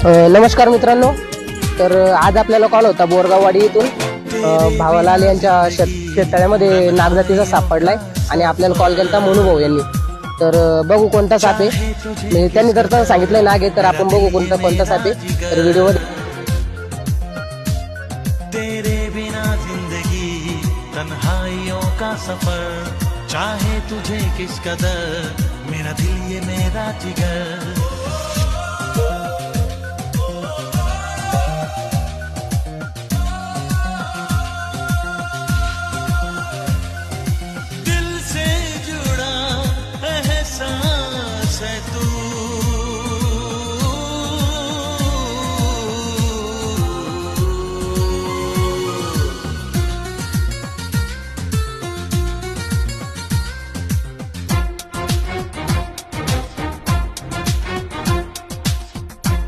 नमस्कार मित्रांनो. तर आज आपल्याला कॉल होता बोरगाववाडी इथून भावालाल यांच्या शेततळ्यामध्ये नागजातीचा साप पडलाय आणि आपल्याला कॉल केला मनू भाऊ यांनी. तर बघू कोणता साप आहे. म्हणजे त्यांनी तर सांगितलंय नाग आहे, तर आपण बघू कोणता साप आहे. तर व्हिडिओ तेरे बिना जिंदगी तन्हाइयों का सफर, चाहे तुझे किस कदर मेरा दिल ये मेरा जिगर.